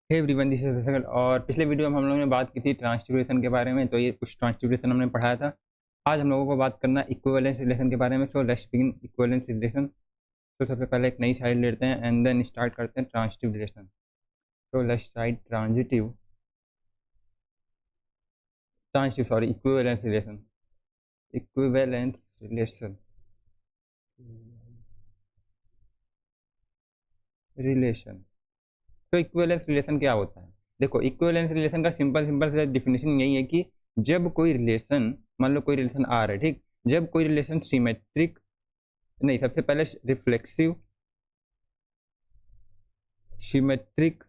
Hey everyone, this is विशाल। और पिछले video में हम लोगों ने बात की थी ट्रांसटिब्यूशन के बारे में, तो ये कुछ ट्रांसटिब्यूशन हमने पढ़ाया था। आज हम लोगों को बात करना इक्विवेलेंस रिलेशन के बारे में। So let's begin equivalence relation. तो सबसे पहले एक नई साइड लेते हैं एंड देन स्टार्ट करते हैं ट्रांजिटिव रिलेशन। तो let's write equivalence relation. Equivalence relation तो इक्विवेलेंस रिलेशन क्या होता है? देखो, इक्विवेलेंस रिलेशन का सिंपल डिफिनेशन यही है कि जब कोई रिलेशन, मान लो कोई रिलेशन आर है, ठीक, जब कोई रिलेशन सिमेट्रिक नहीं, सबसे पहले रिफ्लेक्सिव, सिमेट्रिक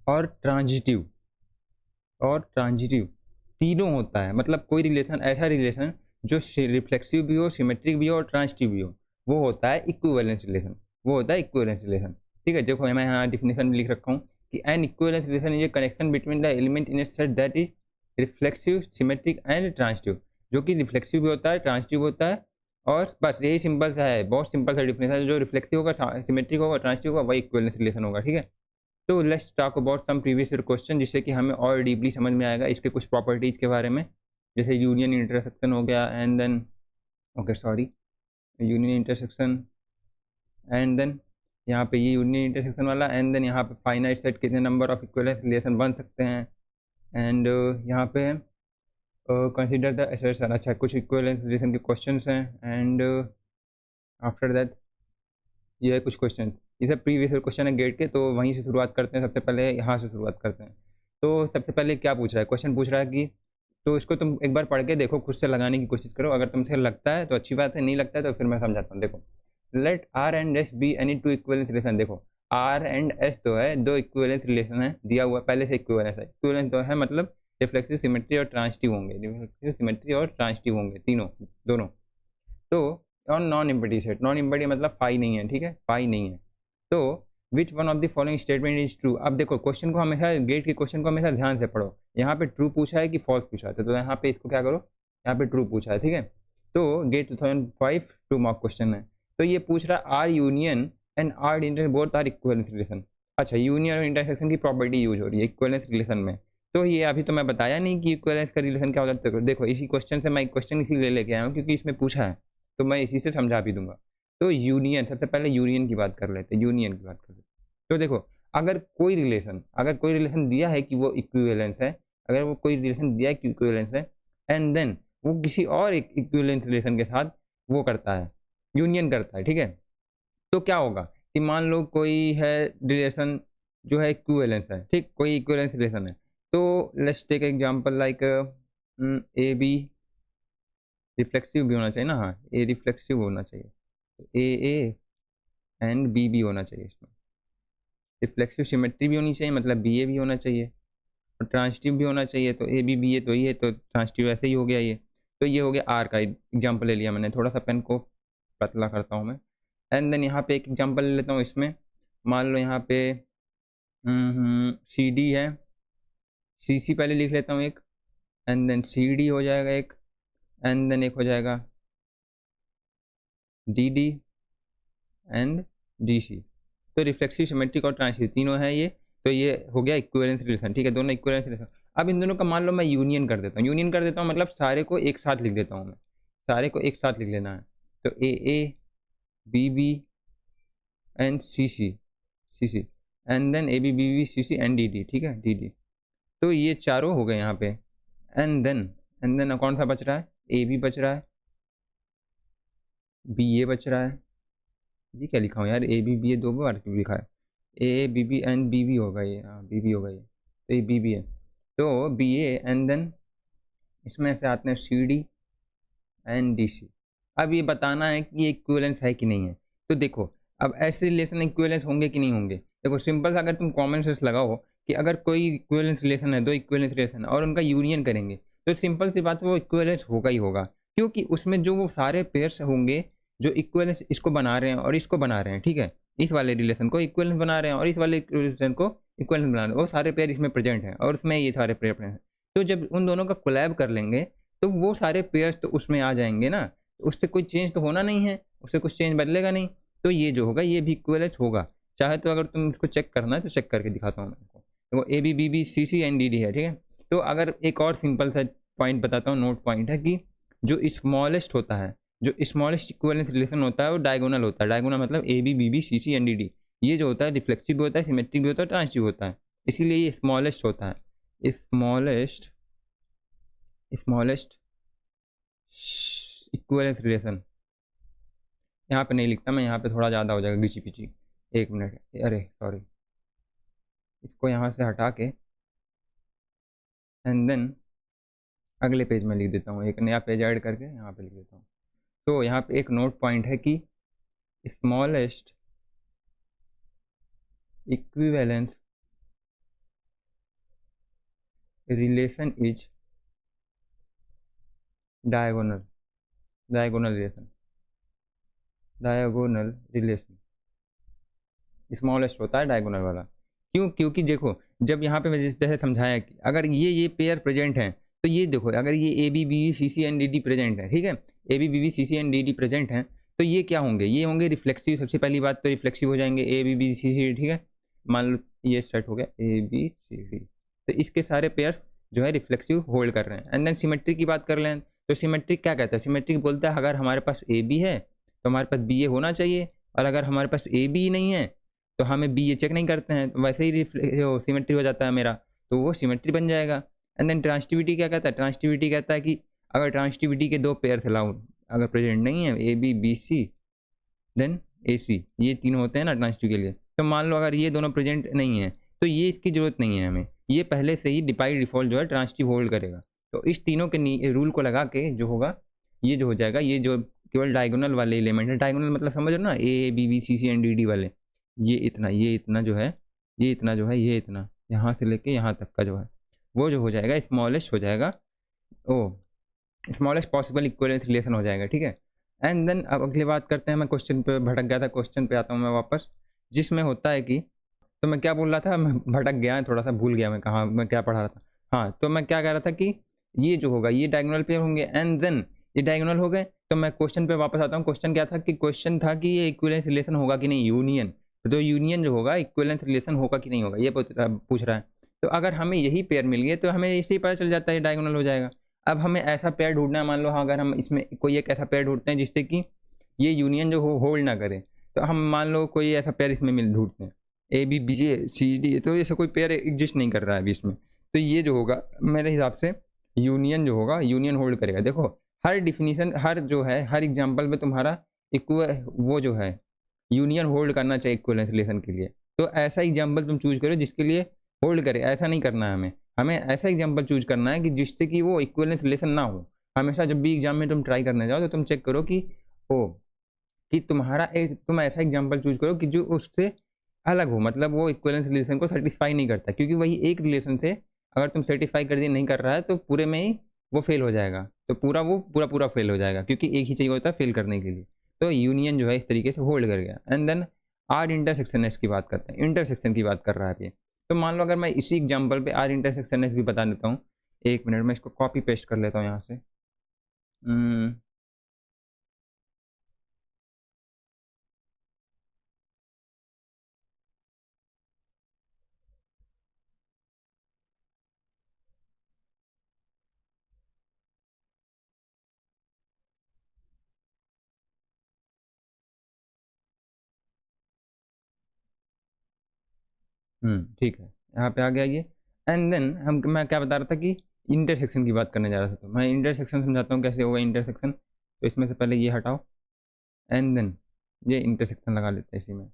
और ट्रांजिटिव तीनों होता है। मतलब कोई रिलेशन, ऐसा रिलेशन जो रिफ्लेक्सिव भी हो, सिमेट्रिक भी हो और ट्रांजिटिव भी हो, वो होता है इक्विवेलेंस रिलेशन। ठीक है, देखो मैं यहाँ डिफिनेशन लिख रखा हूँ कि N equivalence relation is a connection between the element in A set that is reflexive, symmetric and transitive. जो कि रिफ्लेक्सिव भी होता है, ट्रांजिटिव होता है, और बस यही सिंपल सा है, बहुत सिंपल सा डिफिनेशन है। जो रिफ्लेक्सिव होगा, सिमेट्रिक होगा, ट्रांजिटिव होगा, वही इक्विवेलेंस रिलेशन होगा। ठीक है, तो let's talk about some previous year question, जिससे कि हमें और डीपली समझ में आएगा इसके कुछ प्रॉपर्टीज़ के बारे में। जैसे यूनियन इंटरसेक्शन हो गया, and then union intersection, and then यहाँ पे ये यूनियन इंटरसेक्शन वाला, एंड देन यहाँ पे फाइनाइट सेट कितने नंबर ऑफ इक्विवेलेंस रिलेशन बन सकते हैं, एंड यहाँ पे कंसिडर द असर्शन। अच्छा, कुछ इक्विवेलेंस रिलेशन के क्वेश्चंस हैं, एंड आफ्टर दैट ये कुछ क्वेश्चन, ये सब प्रीवियस क्वेश्चन है गेट के, तो वहीं से शुरुआत करते हैं। सबसे पहले यहाँ से शुरुआत करते हैं। तो सबसे पहले क्या पूछ रहा है, क्वेश्चन पूछ रहा है कि, तो इसको तुम एक बार पढ़ के देखो, खुद से लगाने की कोशिश करो। अगर तुमसे लगता है तो अच्छी बात है, नहीं लगता है तो फिर मैं समझाता हूँ। देखो, let R and S be any two equivalence relation. देखो, आर एंड एस तो है, दो इक्विवेलेंस रिलेशन है, दिया हुआ पहले से इक्विवेलेंस है। इक्विवेलेंस तो है मतलब रिफ्लेक्सिव, सिमेट्री और ट्रांजिटिव होंगे, तीनों, दोनों। तो और non empty set, non empty मतलब फाई नहीं है, ठीक है, फाई नहीं है। तो which one of the following statement is true. अब देखो, क्वेश्चन को हमेशा, गेट के क्वेश्चन को हमेशा ध्यान से पढ़ो। यहाँ पे ट्रू पूछा है कि फॉल्स पूछा है, तो यहाँ पे इसको क्या करो, यहाँ पे ट्रू पूछा है, ठीक है। तो गेट 2005 2 मार्क क्वेश्चन है। तो ये पूछ रहा है R union and R inter both are equivalence relation. अच्छा, यूनियन और इंटरसेक्शन की प्रॉपर्टी यूज हो रही है इक्विवेलेंस रिलेशन में। तो ये अभी तो मैं बताया नहीं कि इक्विवेलेंस का रिलेशन क्या होता है। देखो, इसी क्वेश्चन से मैं एक क्वेश्चन इसी लेके आया हूँ, क्योंकि इसमें पूछा है, तो मैं इसी से समझा भी दूंगा। तो यूनियन, सबसे पहले यूनियन की बात कर लेते हैं, तो देखो, अगर कोई रिलेशन दिया है कि वो इक्विवेलेंस है, अगर वो कोई रिलेशन दिया है कि इक्विवेलेंस है, एंड देन वो किसी और एक इक्विवेलेंस रिलेशन के साथ वो करता है, यूनियन करता है, ठीक है। तो क्या होगा कि मान लो कोई है रिलेशन जो है इक्विवेलेंस है, ठीक, कोई इक्विवेलेंस रिलेशन है। तो let's take example like A B, reflexive भी होना चाहिए ना, हाँ, ए रिफ्लेक्सिव होना चाहिए, ए एंड बी होना चाहिए। इसमें रिफ्लेक्सिव सिमेट्री भी होनी चाहिए, मतलब बी ए भी होना चाहिए, और ट्रांजिटिव भी होना चाहिए। तो ए बी ए तो ही है, तो ट्रांजिटिव ऐसे ही हो गया ये। तो ये हो गया आर का एग्जाम्पल ले लिया मैंने, थोड़ा सा पेन को पतला करता हूँ मैं। एंड देन यहाँ पे एक एग्जाम्पल ले लेता हूँ। इसमें मान लो यहाँ पे सी डी है, सी सी पहले लिख लेता हूँ एक, एंड देन सी डी हो जाएगा एक, एंड देन एक हो जाएगा D D and D C. तो रिफ्लेक्सिव, सिमेट्रिक और ट्रांजिटिव तीनों है ये। तो ये हो गया इक्विवेलेंस रिलेशन, ठीक है, दोनों इक्विवेलेंस रिलेशन। अब इन दोनों का मान लो मैं यूनियन कर देता हूँ, मतलब सारे को एक साथ लिख देता हूँ मैं, सारे को एक साथ लिख लेना है। तो A B and C and then A B C and D D, ठीक है, डी डी। तो ये चारों हो गए यहाँ पे। एंड देन कौन सा बच रहा है, ए बी बच रहा है, बी ए बच रहा है। ये क्या लिखा हूँ यार, ए बी ए दो बार क्यों लिखा है, ए बी एंड बी होगा ये, हाँ बी होगा ये, तो ये बी है। तो बी ए एंड देन इसमें से आते हैं C D and D C. अब ये बताना है कि ये इक्विवेलेंस है कि नहीं है। तो देखो, अब ऐसे रिलेशन इक्विवेलेंस होंगे कि नहीं होंगे। देखो सिंपल सा, अगर तुम कॉमन सेंस लगाओ कि अगर कोई इक्विवेलेंस रिलेशन है, दो इक्विवेलेंस रिलेशन है और उनका यूनियन करेंगे, तो सिंपल सी बात है वो इक्विवेलेंस होगा ही होगा। क्योंकि उसमें जो वो सारे पेयर्स होंगे जो इक्विवेलेंस इसको बना रहे हैं और इसको बना रहे हैं, ठीक है, इस वाले रिलेशन को इक्विवेलेंस बना रहे हैं और इस वाले रिलेशन को इक्विवेलेंस बना रहे हैं, वो सारे पेयर इसमें प्रेजेंट हैं और उसमें ये सारे पेयर हैं। तो जब उन दोनों का कोलैब कर लेंगे तो वो सारे पेयर्स तो उसमें आ जाएंगे ना, तो उससे कोई चेंज तो होना नहीं है, उससे कुछ चेंज बदलेगा नहीं। तो ये जो होगा ये भी इक्विवेलेंस होगा। चाहे तो अगर तुम इसको चेक करना है तो चेक करके दिखाता हूँ मैं आपको। देखो A B B B C C and D D है, ठीक है। तो अगर एक और सिंपल सा पॉइंट बताता हूँ, नोट पॉइंट है कि जो स्मॉलेस्ट होता है, जो स्मॉलेस्ट इक्विवेलेंस रिलेशन होता है वो डायगोनल होता है। डायगोनल मतलब A B B B C C and D D, ये जो होता है रिफ्लेक्सिव भी होता है, सिमेट्रिक भी होता है, ट्रांजिटिव होता है, इसीलिए ये स्मॉलेस्ट होता है। स्मॉलेस्ट इक्विवेलेंस रिलेशन यहाँ पे नहीं लिखता मैं, यहाँ पे थोड़ा ज़्यादा हो जाएगा घिची पिची। एक मिनट, अरे सॉरी, इसको यहाँ से हटा के एंड देन अगले पेज में लिख देता हूँ, एक नया पेज ऐड करके यहाँ पे लिख देता हूँ। तो यहाँ पे एक नोट पॉइंट है कि smallest equivalence relation is diagonal relation smallest होता है डायगोनल वाला। क्यों? क्योंकि देखो जब यहाँ पे मैं जिस तरह समझाया कि अगर ये पेयर प्रेजेंट है तो ये देखो अगर ये A B B C C and D D present है, ठीक है, A B B C C and D D present है, तो ये क्या होंगे? ये होंगे रिफ्लेक्सिव। सबसे पहली बात तो रिफ्लेक्सिव हो जाएंगे ए बी बी सी सी, ठीक है। मान लो ये सेट हो गया ए बी सी डी, तो इसके सारे पेयर्स जो है रिफ्लेक्सिव होल्ड कर रहे हैं। एंड देन सिमेट्रिक की बात कर लें तो सिमेट्रिक क्या कहता है? सिमेट्रिक बोलता है अगर हमारे पास ए बी है तो हमारे पास बी ए होना चाहिए, और अगर हमारे पास ए बी नहीं है तो हमें बी ए चेक नहीं करते हैं, तो वैसे ही सिमेट्री हो जाता है मेरा, तो वो सिमेट्री बन जाएगा। एंड देन ट्रांसटिविटी क्या कहता है? ट्रांसटिविटी कहता है कि अगर ट्रांसटिविटी के दो पेयर अलाउड अगर प्रेजेंट नहीं है, A B B C then A C, ये तीन होते हैं ना ट्रांसटिव के लिए, तो मान लो अगर ये दोनों प्रेजेंट नहीं है तो ये इसकी ज़रूरत नहीं है हमें, ये पहले से ही बाई डिफॉल्ट जो है ट्रांसटिव होल्ड करेगा। तो इस तीनों के रूल को लगा के जो होगा ये जो हो जाएगा, ये जो केवल डायगोनल वाले एलिमेंट है, डायगोनल मतलब समझ रहे हो ना, A B B C C and D D वाले, ये इतना जो है, ये इतना यहाँ से लेके यहाँ तक का जो है वो जो हो जाएगा स्मॉलेस्ट हो जाएगा, ओ स्मॉलेस्ट पॉसिबल इक्विवेलेंस रिलेशन हो जाएगा, ठीक है। एंड देन अब अगली बात करते हैं, मैं क्वेश्चन पे भटक गया था, क्वेश्चन पे आता हूँ मैं वापस, जिसमें होता है कि, तो मैं क्या बोल रहा था, मैं भटक गया, थोड़ा सा भूल गया मैं कहाँ मैं क्या पढ़ा रहा था। हाँ, तो मैं क्या कह रहा था कि ये जो होगा ये डायगोनल पेयर होंगे, एंड देन ये डायगोनल हो गए, तो मैं क्वेश्चन पे वापस आता हूँ। क्वेश्चन क्या था? कि क्वेश्चन था कि ये इक्विवेलेंस रिलेशन होगा कि नहीं, यूनियन, तो यूनियन जो होगा इक्विवेलेंस रिलेशन होगा कि नहीं होगा, ये पूछ रहा है। तो अगर हमें यही पेयर मिल गए तो हमें इससे ही पता चल जाता है डायगोनल हो जाएगा। अब हमें ऐसा पेयर ढूंढना है, मान लो हाँ, अगर हम इसमें कोई एक ऐसा पेयर ढूंढते हैं जिससे कि ये यूनियन जो होल्ड ना करे, तो हम मान लो कोई ऐसा पेयर इसमें मिल ढूंढते हैं A B B C D, तो ऐसा कोई पेयर एग्जिस्ट नहीं कर रहा है अभी इसमें, तो ये जो होगा मेरे हिसाब से यूनियन जो होगा यूनियन होल्ड करेगा। देखो हर डिफिनीशन, हर जो है, हर एग्जाम्पल में तुम्हारा वो जो है यूनियन होल्ड करना चाहिए इक्विवेलेंस रिलेशन के लिए, तो ऐसा एग्जाम्पल तुम चूज करो जिसके लिए होल्ड करे। ऐसा नहीं करना है हमें ऐसा एग्जाम्पल चूज करना है कि जिससे कि वो इक्विवेलेंस रिलेशन ना हो। हमेशा जब भी एग्जाम में तुम ट्राई करने जाओ तो तुम चेक करो कि तुम्हारा तुम ऐसा एग्जाम्पल चूज करो कि जो उससे अलग हो, मतलब वो इक्विवेलेंस रिलेशन को सेटिस्फाई नहीं करता, क्योंकि वही एक रिलेशन से अगर तुम सेटिस्फाई कर दिए नहीं कर रहा है तो पूरे में ही वो फेल हो जाएगा, तो पूरा फेल हो जाएगा, क्योंकि एक ही चाहिए होता है फेल करने के लिए। तो यूनियन जो है इस तरीके से होल्ड कर गया। And then R intersection S की बात करते हैं, इंटरसेक्शन की बात कर रहा है ये। तो मान लो अगर मैं इसी एग्जाम्पल पे आर इंटरसेक्शन एस भी बता देता हूँ, एक मिनट मैं इसको कॉपी पेस्ट कर लेता हूँ यहाँ से। ठीक है, यहाँ पे आ गया ये। एंड देन मैं क्या बता रहा था कि इंटरसेक्शन की बात करने जा रहा था, तो मैं इंटरसेक्शन समझाता हूँ कैसे होगा इंटरसेक्शन। तो इसमें से पहले ये हटाओ, एंड देन ये इंटरसेक्शन लगा लेते हैं इसी में,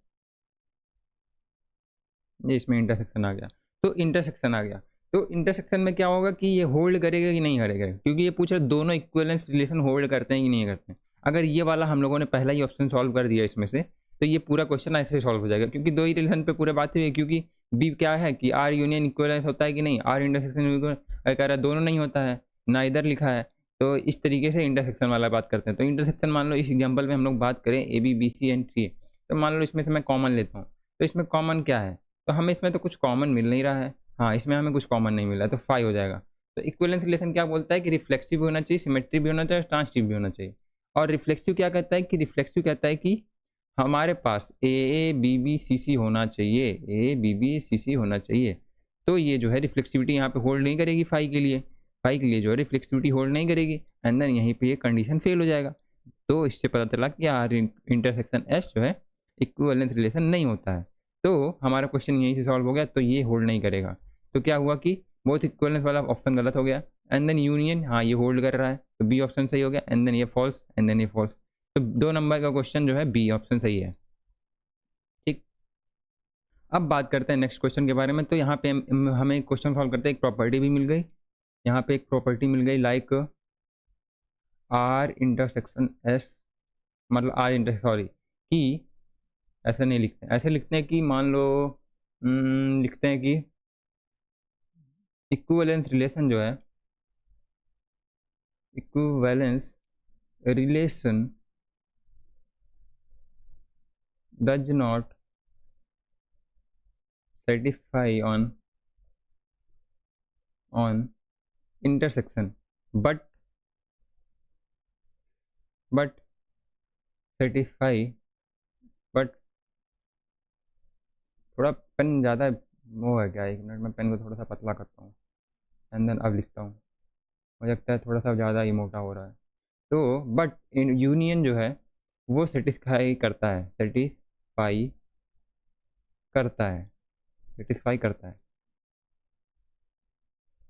ये इसमें इंटरसेक्शन आ गया। तो इंटरसेक्शन आ गया, तो इंटरसेक्शन में क्या होगा कि ये होल्ड करेगा कि नहीं करेगा, क्योंकि ये पूछ रहा है दोनों इक्विवेलेंस रिलेशन होल्ड करते हैं कि नहीं करते हैं। अगर ये वाला हम लोगों ने पहला ही ऑप्शन सॉल्व कर दिया इसमें से, तो ये पूरा क्वेश्चन ऐसे सॉल्व हो जाएगा, क्योंकि दो ही रिलेशन पे पूरे बात हुई है। क्योंकि बी क्या है कि आर यूनियन इक्विवेलेंस होता है कि नहीं, आर इंटरसेक्शन कह रहा है दोनों नहीं होता है, ना इधर लिखा है, तो इस तरीके से इंटरसेक्शन वाला बात करते हैं। तो इंटरसेक्शन मान लो इस एग्जाम्पल में हम लोग बात करें A B B C and C, तो मान लो इसमें से मैं कॉमन लेता हूँ, तो इसमें कॉमन क्या है, तो हमें इसमें तो कुछ कॉमन मिल नहीं रहा है। हाँ, इसमें हमें कुछ कॉमन नहीं मिला, तो 5 हो जाएगा। तो इक्विवेलेंस रिलेशन क्या बोलता है कि रिफ्लेक्सिव भी होना चाहिए, सिमेट्री भी होना चाहिए, ट्रांसटिव भी होना चाहिए। और रिफ्लेक्सिव क्या कहता है कि हमारे पास ए बी बी सी सी होना चाहिए, ए बी बी सी सी होना चाहिए, तो ये जो है रिफ्लेक्सिविटी यहाँ पे होल्ड नहीं करेगी फाई के लिए, फाई के लिए जो है रिफ्लेक्सिविटी होल्ड नहीं करेगी, एंड देन यहीं पे ये कंडीशन फेल हो जाएगा। तो इससे पता चला कि आर इंटरसेक्शन एस जो है इक्विवेलेंस रिलेशन नहीं होता है। तो हमारा क्वेश्चन यहीं से सॉल्व हो गया, तो ये होल्ड नहीं करेगा। तो क्या हुआ कि बोथ इक्विवेलेंस वाला ऑप्शन गलत हो गया, एंड देन यूनियन हाँ ये होल्ड कर रहा है, तो बी ऑप्शन सही हो गया, एंड देन ये फॉल्स, एंड देन ये फॉल्स। तो 2 नंबर का क्वेश्चन जो है बी ऑप्शन सही है। ठीक, अब बात करते हैं नेक्स्ट क्वेश्चन के बारे में। तो यहाँ पे हमें क्वेश्चन सॉल्व करते हैं, एक प्रॉपर्टी भी मिल गई, यहाँ पे एक प्रॉपर्टी मिल गई लाइक आर इंटरसेक्शन एस, मतलब आर इंटर सॉरी कि ऐसा नहीं लिखते, ऐसे लिखते हैं कि मान लो लिखते हैं कि इक्विवेलेंस रिलेशन जो है, equivalence relation does not satisfy on intersection but satisfy but थोड़ा पेन ज़्यादा वो है क्या, 1 मिनट में पेन को थोड़ा सा पतला करता हूँ एंड देन अब लिखता हूँ, मुझे लगता है थोड़ा सा ज़्यादा ही मोटा हो रहा है। तो बट यूनियन जो है वो सेटिस्फाई करता है, सेटिस्फाई करता है, सेटिस्फाई करता है।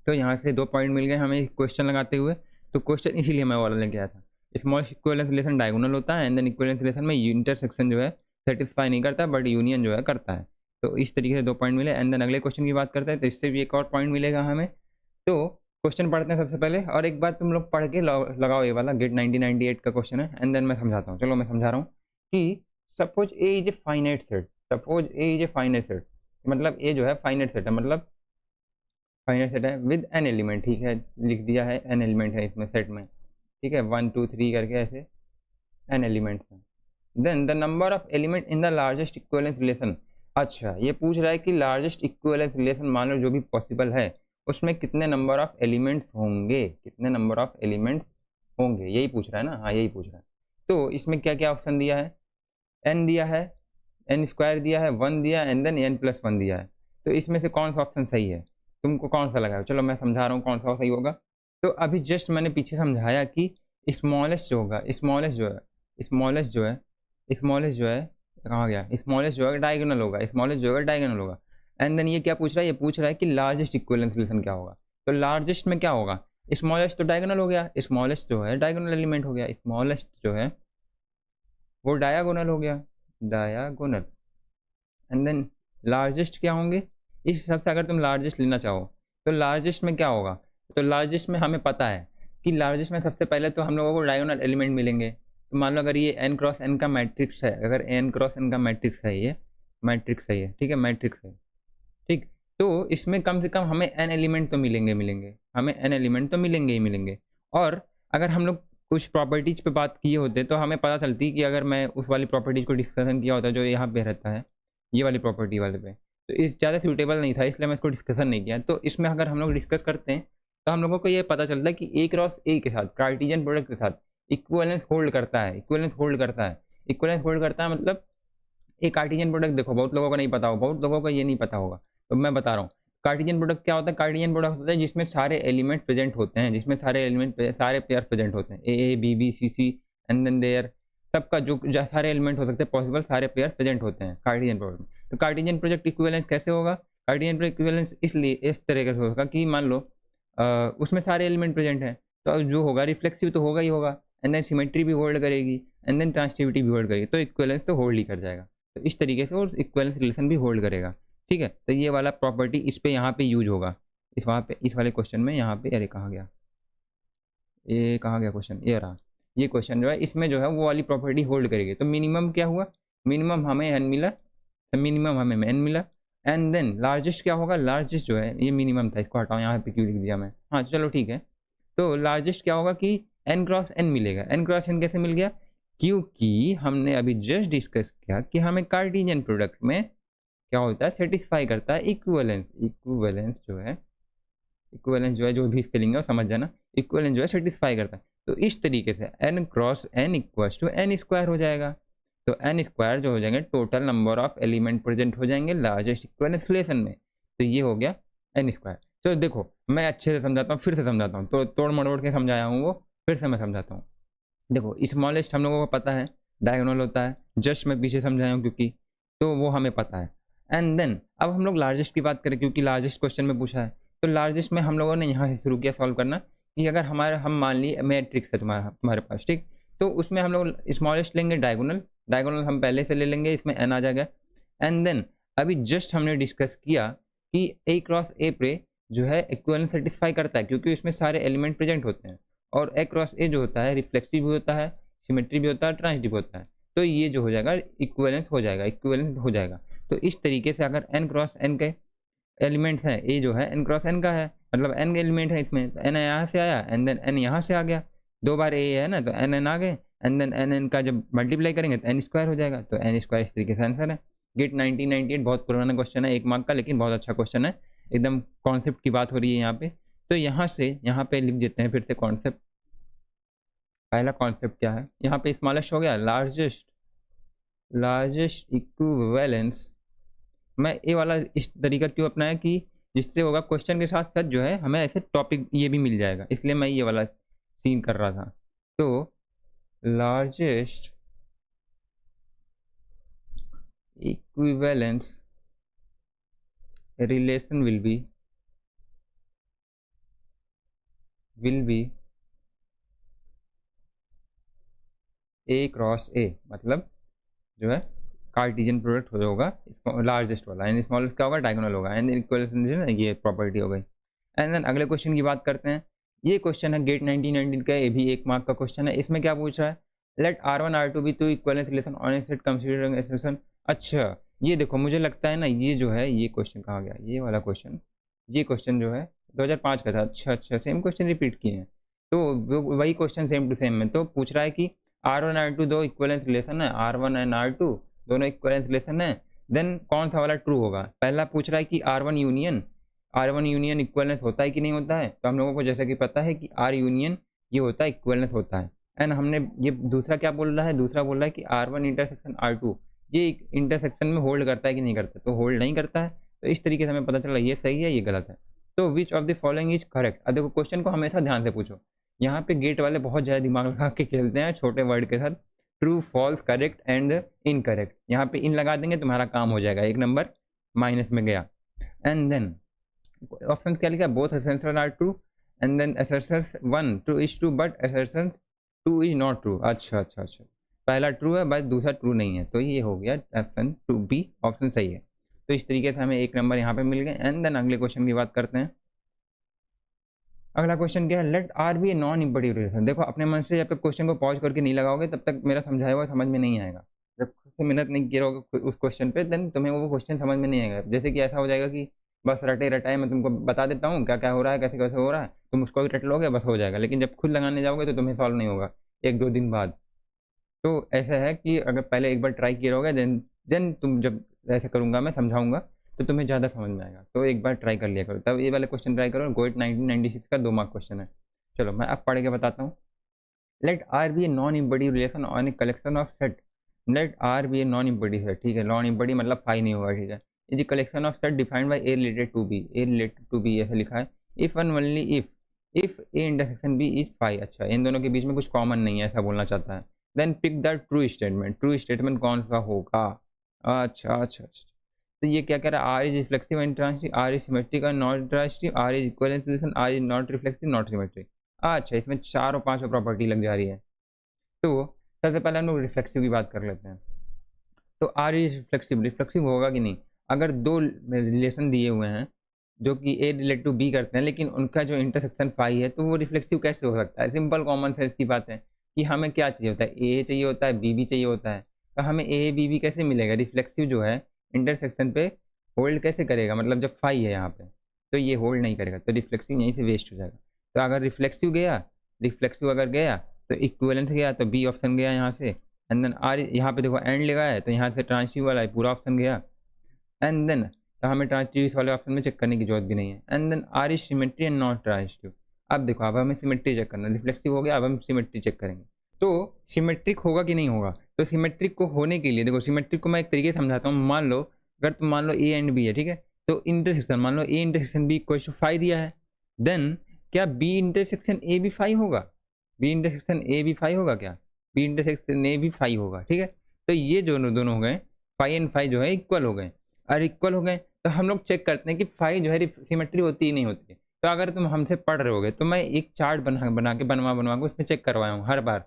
तो यहाँ से 2 पॉइंट मिल गए हमें क्वेश्चन लगाते हुए। तो क्वेश्चन इसीलिए मैं वाला लेके आया था, स्मॉल इक्विवेलेंस रिलेशन डायगोनल होता है, एंड देन इक्विवेलेंस रिलेशन में इंटरसेक्शन जो है सेटिस्फाई नहीं करता बट यूनियन जो है करता है। तो इस तरीके से 2 पॉइंट मिले, एंड देन अगले क्वेश्चन की बात करते हैं, तो इससे भी एक और पॉइंट मिलेगा हमें। तो क्वेश्चन पढ़ते हैं सबसे पहले, और एक बार तुम लोग पढ़ के लगाओ, ये वाला गेट 1998 का क्वेश्चन है, एंड देन मैं समझाता हूँ। चलो मैं समझा रहा हूँ कि suppose A is a finite set, suppose A is a finite set, मतलब ए जो है फाइनाइट सेट है, मतलब फाइनाइट सेट है विद एन एलिमेंट, ठीक है लिख दिया है एन एलिमेंट है इसमें सेट में, ठीक है 1 2 3 करके ऐसे एन एलिमेंट्स हैं। Then the number of element in the largest equivalence relation, अच्छा ये पूछ रहा है कि लार्जेस्ट इक्विवेलेंस रिलेशन मान लो जो भी पॉसिबल है उसमें कितने नंबर ऑफ एलिमेंट्स होंगे, कितने नंबर ऑफ एलिमेंट्स होंगे, यही पूछ रहा है ना, हाँ यही पूछ रहा है। तो इसमें क्या क्या ऑप्शन दिया है, एन दिया है, एन स्क्वायर दिया है, 1 दिया है, एंड देन एन प्लस 1 दिया है। तो इसमें से कौन सा ऑप्शन सही है, तुमको कौन सा लगा है? चलो मैं समझा रहा हूँ कौन सा सही होगा। तो अभी जस्ट मैंने पीछे समझाया कि स्मॉलेस्ट जो होगा, स्मॉलेस्ट जो है, स्मॉलेस्ट जो है, स्मॉलेस्ट जो है कहाँ गया, स्मॉलेस्ट जो है डायगोनल होगा, स्मॉलेस्ट जो है डायगोनल होगा। एंड देन ये क्या पूछ रहा है, ये पूछ रहा है कि लार्जेस्ट इक्विवेलेंस रिलेशन क्या होगा। तो लार्जेस्ट में क्या होगा, स्मॉलेस्ट तो डायगोनल हो गया, स्मॉलेस्ट जो है डायगोनल एलिमेंट हो गया, स्मॉलेस्ट जो है वो डायगोनल हो गया, डायगोनल। एंड देन लार्जेस्ट क्या होंगे, इस हिसाब से अगर तुम लार्जेस्ट लेना चाहो तो लार्जेस्ट में क्या होगा, तो लार्जेस्ट में हमें पता है कि लार्जेस्ट में सबसे पहले तो हम लोगों को डायगोनल एलिमेंट मिलेंगे। तो मान लो अगर ये n क्रॉस n का मैट्रिक्स है, अगर n क्रॉस n का मैट्रिक्स है, ये मैट्रिक्स है, ये ठीक है मैट्रिक्स है, ठीक। तो इसमें कम से कम हमें n एलिमेंट तो मिलेंगे, हमें n एलिमेंट तो मिलेंगे ही मिलेंगे। और अगर हम लोग कुछ प्रॉपर्टीज़ पे बात किए होते तो हमें पता चलती कि अगर मैं उस वाली प्रॉपर्टीज़ को डिस्कशन किया होता जो यहाँ पे रहता है, ये वाली प्रॉपर्टी वाले पे, तो ये ज़्यादा सूटेबल नहीं था, इसलिए मैं इसको डिस्कशन नहीं किया। तो इसमें अगर हम लोग डिस्कस करते हैं तो हम लोगों को ये पता चलता है कि ए क्रॉस ए के साथ, कार्टेशियन प्रोडक्ट के साथ इक्विवेलेंस होल्ड करता है, इक्विवेलेंस होल्ड करता है, इक्विवेलेंस होल्ड करता है। मतलब एक कार्टेशियन प्रोडक्ट देखो, बहुत लोगों को नहीं पता होगा, बहुत लोगों को ये नहीं पता होगा, तो मैं बता रहा हूँ कार्टेशियन प्रोडक्ट क्या होता है। कार्टेशियन प्रोडक्ट होता है जिसमें सारे एलिमेंट प्रेजेंट होते हैं, जिसमें सारे एलिमेंट सारे पेयर प्रेजेंट होते हैं, A B B C C and then there, सबका जो सारे एलिमेंट हो सकते हैं पॉसिबल, सारे पेयर प्रेजेंट होते हैं कार्टेशियन प्रोडक्ट में। तो कार्टेशियन प्रोडक्ट इक्विवेलेंस कैसे होगा, कार्टेशियन प्रोडक्ट इक्विवेलेंस इसलिए इस तरीके से होगा कि मान लो उसमें सारे एलिमेंट प्रेजेंट हैं, तो जो होगा रिफ्लेक्सिव तो होगा ही होगा, एंड देन सिमेट्री भी होल्ड करेगी, एंड देन ट्रांसिटिविटी भी होल्ड करेगी, तो इक्विवेलेंस तो होल्ड ही कर जाएगा। तो इस तरीके से वो इक्विवेलेंस रिलेशन भी होल्ड करेगा, ठीक है। तो ये वाला प्रॉपर्टी इस पे यहाँ पे यूज होगा, इस वहाँ पे इस वाले क्वेश्चन में, यहाँ पे, अरे कहाँ गया ये, कहाँ गया क्वेश्चन, ये रहा, ये क्वेश्चन जो है इसमें जो है वो वाली प्रॉपर्टी होल्ड करेगी। तो मिनिमम क्या हुआ, मिनिमम हमें एन मिला, तो मिनिमम हमें एन मिला, एंड देन लार्जेस्ट क्या होगा, लार्जेस्ट जो है ये मिनिमम था, इसको हटाओ, यहाँ पे क्यों लिख दिया मैं, हाँ चलो ठीक है। तो लार्जेस्ट क्या होगा कि एन क्रॉस एन मिलेगा, एन क्रॉस एन कैसे मिल गया, क्योंकि हमने अभी जस्ट डिस्कस किया कि हमें कार्टेशियन प्रोडक्ट में क्या होता है, सेटिस्फाई करता है इक्विवेलेंस, इक्विवेलेंस जो है जो भी स्पेलिंग है समझ जाना, इक्विवेलेंस जो है सेटिस्फाई करता है। तो इस तरीके से N cross N equals to N square हो जाएगा। तो एन स्क्वायर जो हो जाएंगे total number of element present हो जाएंगे लार्जेस्ट इक्विवेलेंस रिलेशन में, तो ये हो गया एन स्क्वायर। तो देखो मैं अच्छे से समझाता हूँ, फिर से समझाता हूँ, तो तोड़ मरोड़ के समझाया हूँ वो, फिर से मैं समझाता हूँ। देखो स्मॉलेस्ट हम लोगों को पता है डायगोनल होता है, जस्ट मैं पीछे समझाया हूँ क्योंकि, तो वो हमें पता है। एंड देन अब हम लोग लार्जेस्ट की बात करें क्योंकि लार्जेस्ट क्वेश्चन में पूछा है, तो लार्जेस्ट में हम लोगों ने यहाँ से शुरू किया सॉल्व करना कि अगर हम मान लिए मैट्रिक्स है तुम्हारे पास, ठीक, तो उसमें हम लोग स्मॉलेस्ट लेंगे डायगोनल, डायगोनल हम पहले से ले लेंगे, इसमें एन आ जाएगा। एंड देन अभी जस्ट हमने डिस्कस किया कि ए क्रॉस ए पे जो है इक्विवेलेंस सेटिस्फाई करता है क्योंकि उसमें सारे एलिमेंट प्रेजेंट होते हैं, और ए क्रॉस ए जो होता है रिफ्लेक्सिव भी होता है, सिमेट्री भी होता है, ट्रांजिटिव होता है, तो ये जो हो जाएगा इक्विवेलेंस हो जाएगा, इक्विवेलेंट हो जाएगा। तो इस तरीके से अगर एन क्रॉस एन के एलिमेंट्स हैं, ए जो है एन क्रॉस एन का है, मतलब एन एलिमेंट है इसमें, तो एन यहाँ से आया एंड देन एन यहाँ से आ गया, दो बार ए है ना, तो एन एन आ गए, एंड देन एन एन का जब मल्टीप्लाई करेंगे तो एन स्क्वायर हो जाएगा, तो एन स्क्वायर इस तरीके से आंसर है। गेट 1998 बहुत पुराना क्वेश्चन है, 1 मार्क का, लेकिन बहुत अच्छा क्वेश्चन है, एकदम कॉन्सेप्ट की बात हो रही है यहाँ पे। तो यहाँ से यहाँ पे लिख देते हैं फिर से कॉन्सेप्ट। पहला कॉन्सेप्ट क्या है, यहाँ पे स्मॉलेस्ट हो गया, लार्जेस्ट इक्विवेलेंस। मैं ये वाला इस तरीका क्यों अपनाया कि जिससे होगा क्वेश्चन के साथ साथ जो है हमें ऐसे टॉपिक ये भी मिल जाएगा, इसलिए मैं ये वाला सीन कर रहा था। तो largest equivalence relation will be A cross ए, मतलब जो है कार्टिजियन प्रोडक्ट होगा लार्जेस्ट वाला, एंड स्मॉलेस्ट क्या होगा डायगोनल होगा, एंड इक्वल ये प्रॉपर्टी हो गई। एंड देन अगले क्वेश्चन की बात करते हैं। ये क्वेश्चन है गेट 1919 का, ये भी 1 मार्क का क्वेश्चन है। इसमें क्या पूछ रहा है, let R1 R2 be two equivalence relation on a set considering expression. अच्छा ये देखो मुझे लगता है ना ये जो है ये क्वेश्चन कहाँ गया, ये वाला क्वेश्चन, ये क्वेश्चन जो है 2005 का था। अच्छा सेम क्वेश्चन रिपीट किए हैं, तो वही क्वेश्चन सेम टू सेम में। तो पूछ रहा है कि R1 R2 दो इक्विवेलेंस रिलेशन है, R1 एंड R2 दोनों इक्विवेलेंस रिलेशन है, देन कौन सा वाला ट्रू होगा। पहला पूछ रहा है कि R1 यूनियन इक्विवेलेंस होता है कि नहीं होता है, तो हम लोगों को जैसा कि पता है कि R यूनियन ये होता है, इक्विवेलेंस होता है। एंड हमने ये दूसरा क्या बोल रहा है, दूसरा बोल रहा है कि R1 इंटरसेक्शन R2 ये इंटरसेक्शन में होल्ड करता है कि नहीं करता, तो होल्ड नहीं करता है। तो इस तरीके से हमें पता चला ये सही है ये गलत है। तो which of the following is correct. अब देखो क्वेश्चन को हमेशा ध्यान से पूछो, यहाँ पे गेट वाले बहुत ज़्यादा दिमाग लगा के खेलते हैं छोटे वर्ड के साथ, true false correct and incorrect, यहाँ पे इन लगा देंगे तुम्हारा काम हो जाएगा, 1 नंबर माइनस में गया। एंड देन ऑप्शन क्या लिखा, both assertions are true, and then assertions 1 true is true but assertions 2 is not true. अच्छा पहला ट्रू है बस दूसरा ट्रू नहीं है, तो ये हो गया ऑप्शन 2B ऑप्शन सही है। तो इस तरीके से हमें 1 नंबर यहाँ पे मिल गए। एंड देन अगले क्वेश्चन की बात करते हैं। अगला क्वेश्चन क्या है, let R be a non imperative relation. देखो अपने मन से जब तक क्वेश्चन को पॉज करके नहीं लगाओगे तब तक मेरा समझाया हुआ समझ में नहीं आएगा। जब खुद से मेहनत नहीं किए रहोगे उस क्वेश्चन पे देन तुम्हें वो क्वेश्चन समझ में नहीं आएगा। जैसे कि ऐसा हो जाएगा कि बस रटे रटाए मैं तुमको बता देता हूँ क्या क्या हो रहा है, कैसे कैसे हो रहा है, तुम उसको भी रट लोगे बस हो जाएगा, लेकिन जब खुद लगाने जाओगे तो तुम्हें सॉल्व नहीं होगा 1-2 दिन बाद। तो ऐसा है कि अगर पहले एक बार ट्राई किए रहोगे देन तुम जब ऐसे करूँगा मैं समझाऊंगा तो तुम्हें ज़्यादा समझ में आएगा। तो एक बार ट्राई कर लिया करो, तब ये वाले क्वेश्चन ट्राई करो। गोइट 1996 का 2 मार्क क्वेश्चन है। चलो मैं अब पढ़ के बताता हूँ। Let R be a non imperative relation on a collection of set. Let R be a non imperative set, ठीक है, नॉन इम्परेटिव मतलब फाई नहीं होगा, ठीक है। Is collection of set defined by A related to B, A related to B ऐसे लिखा है। If and only if A intersection B is phi. अच्छा इन दोनों के बीच में कुछ कॉमन नहीं है ऐसा बोलना चाहता है। Then pick the true statement. True statement कौन सा होगा। अच्छा तो ये क्या कह रहा है, R is reflexive and transitive, R is symmetric and not transitive, R is equivalence relation, R is not reflexive not symmetric. अच्छा इसमें 4 और 5 प्रॉपर्टी लग जा रही है। तो सबसे पहले हम लोग रिफ्लेक्सिव की बात कर लेते हैं। तो R इज रिफ्लेक्सिव होगा कि नहीं। अगर 2 रिलेशन दिए हुए हैं जो कि A रिलेट टू B करते हैं लेकिन उनका जो इंटरसेक्शन फाई है, तो वो रिफ्लेक्सिव कैसे हो सकता है। सिंपल कॉमन सेंस की बात है कि हमें क्या चाहिए होता है, A चाहिए होता है, B भी चाहिए होता है। तो हमें A B भी कैसे मिलेगा, रिफ्लेक्सिव जो है इंटरसेक्शन पे होल्ड कैसे करेगा, मतलब जब फाई है यहाँ पे तो ये होल्ड नहीं करेगा, तो रिफ्लेक्सिव यहीं से वेस्ट हो जाएगा। तो अगर रिफ्लेक्सिव अगर गया तो इक्विवेलेंस गया, तो बी ऑप्शन गया यहाँ से। एंड देन आर यहाँ पे देखो एंड लगा है तो यहाँ से ट्रांजिटिव वाला है पूरा ऑप्शन गया। एंड देन तो हमें ट्रांजिटिव वाले ऑप्शन में चेक करने की जरूरत भी नहीं है। And then R is symmetry and not transitive. अब देखो अब हमें सिमेट्री चेक करना, रिफ्लेक्सिव हो गया, अब हम सिमेट्री चेक करेंगे। तो सिमेट्रिक होगा कि नहीं होगा, तो सिमेट्रिक को होने के लिए देखो, सिमेट्रिक को मैं एक तरीके से समझाता हूँ। मान लो अगर तुम मान लो ए एंड बी है, ठीक है, तो इंटरसेक्शन मान लो A intersection B equal to 5 दिया है, देन क्या बी इंटरसेक्शन ए भी 5 होगा? बी इंटरसेक्शन ए भी 5 होगा क्या? बी इंटरसेक्शन ए भी 5 होगा, ठीक है। तो ये जो दोनों हो गए 5 एंड 5 जो है इक्वल हो गए, और इक्वल हो गए तो हम लोग चेक करते हैं कि 5 जो है सिमेट्री होती ही नहीं होती है। तो अगर तुम हमसे पढ़ रहे होगे तो मैं एक चार्ट बनवा के उसमें चेक करवाया हूँ हर बार।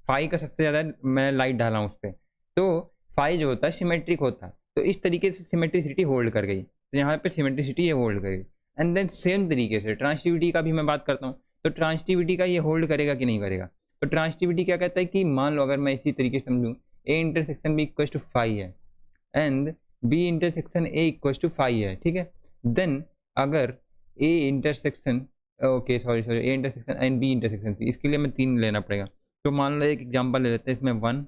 5 का सबसे ज़्यादा मैं लाइट डाला हूँ उस पर, तो 5 जो होता है सिमेट्रिक होता है, तो इस तरीके से सिमेट्रिसिटी होल्ड कर गई, तो यहाँ पे सिमेट्रिसिटी ये होल्ड करेगी। एंड देन सेम तरीके से ट्रांसिटिविटी का भी मैं बात करता हूँ, तो ट्रांसिटिविटी का ये होल्ड करेगा कि नहीं करेगा? तो ट्रांसिटिविटी क्या कहता है कि मान लो अगर मैं इसी तरीके से समझूँ, A intersection B equal to 5 है and B intersection A equal to 5 है, ठीक है, देन अगर A intersection A intersection and B intersection, इसके लिए मैं 3 लेना पड़ेगा। तो मान लो एक एग्जांपल ले लेते हैं, इसमें 1,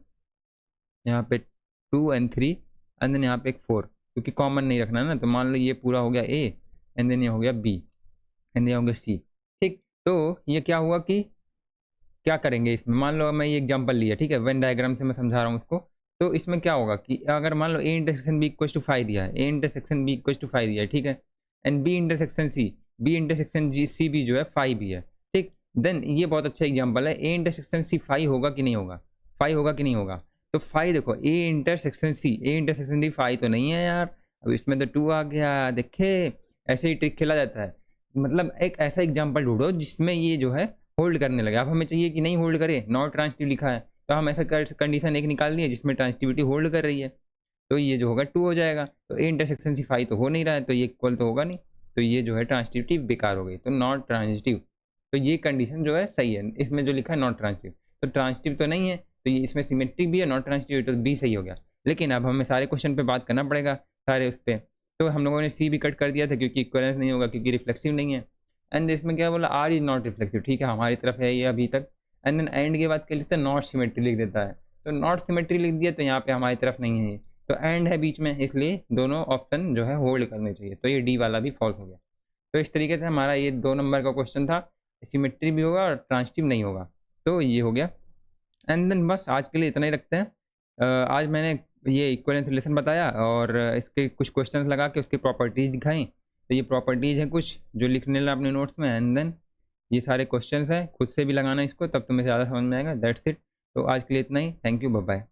यहाँ पे 2 एंड 3 एंड देन यहाँ पे एक 4, क्योंकि कॉमन नहीं रखना है ना। तो मान लो ये पूरा हो गया ए एंड देन ये हो गया बी एंड ये हो गया सी, ठीक। तो ये क्या हुआ कि क्या करेंगे इसमें, मान लो मैं ये एग्जांपल लिया, ठीक है, वेन डायग्राम से मैं समझा रहा हूँ उसको। तो इसमें क्या होगा कि अगर मान लो A intersection B equal to 5 दिया है, A intersection B equal to 5 दिया है, ठीक है, एंड बी इंटरसेक्शन सी भी जो है 5 भी है, ठीक। देन ये बहुत अच्छा एग्जांपल है, ए इंटरसेक्शन सी 5 होगा कि नहीं होगा? 5 होगा कि नहीं होगा? तो 5 देखो, ए इंटरसेक्शन सी 5 तो नहीं है यार, अब इसमें तो 2 आ गया। देखे, ऐसे ही ट्रिक खेला जाता है। मतलब एक ऐसा एग्जाम्पल ढूंढो जिसमें ये जो है होल्ड करने लगे। अब हमें चाहिए कि नहीं होल्ड करे, नॉट ट्रांसिटिव लिखा है, तो हम ऐसा कंडीशन एक निकाल लिए जिसमें ट्रांसिटिविटी होल्ड कर रही है, तो ये जो होगा 2 हो जाएगा। तो ए इंटरसेक्शन सी 5 तो हो नहीं रहा है, तो ये इक्वल तो होगा नहीं, तो ये जो है ट्रांसिटिविटी बेकार हो गई, तो नॉट ट्रांसिटिव। तो ये कंडीशन जो है सही है, इसमें जो लिखा है नॉट ट्रांसिटिव, तो ट्रांसिटिव तो नहीं है, तो ये इसमें सिमेट्रिक भी है, नॉट ट्रांसिटिव, तो बी सही हो गया। लेकिन अब हमें सारे क्वेश्चन पे बात करना पड़ेगा, सारे उस पर। तो हम लोगों ने सी भी कट कर दिया था क्योंकि इक्वलेंस नहीं होगा, क्योंकि रिफ्लेक्सिव नहीं है। एंड इसमें क्या बोला, आर इज नॉट रिफ्लेक्सिव, ठीक है, हमारी तरफ है ये अभी तक। एंड देन एंड की बात कर लेते हैं, नॉट सिमेट्री लिख देता है, तो नॉट सिमेट्री लिख दिया, तो यहाँ पे हमारी तरफ नहीं है ये, तो एंड है बीच में, इसलिए दोनों ऑप्शन जो है होल्ड करने चाहिए, तो ये डी वाला भी फॉल्स हो गया। तो इस तरीके से हमारा ये 2 नंबर का क्वेश्चन था, सिमेट्री भी होगा और ट्रांसिटिव नहीं होगा, तो ये हो गया। एंड देन बस आज के लिए इतना ही रखते हैं। आज मैंने ये इक्विवेलेंस रिलेशन बताया और इसके कुछ क्वेश्चन लगा के उसकी प्रॉपर्टीज दिखाई। तो ये प्रॉपर्टीज हैं कुछ जो लिखने ला अपने नोट्स में, एंड देन ये सारे क्वेश्चंस हैं, खुद से भी लगाना इसको, तब तुम्हें ज़्यादा समझ में आएगा। That's it. तो आज के लिए इतना ही, थैंक यू, बाय बाय।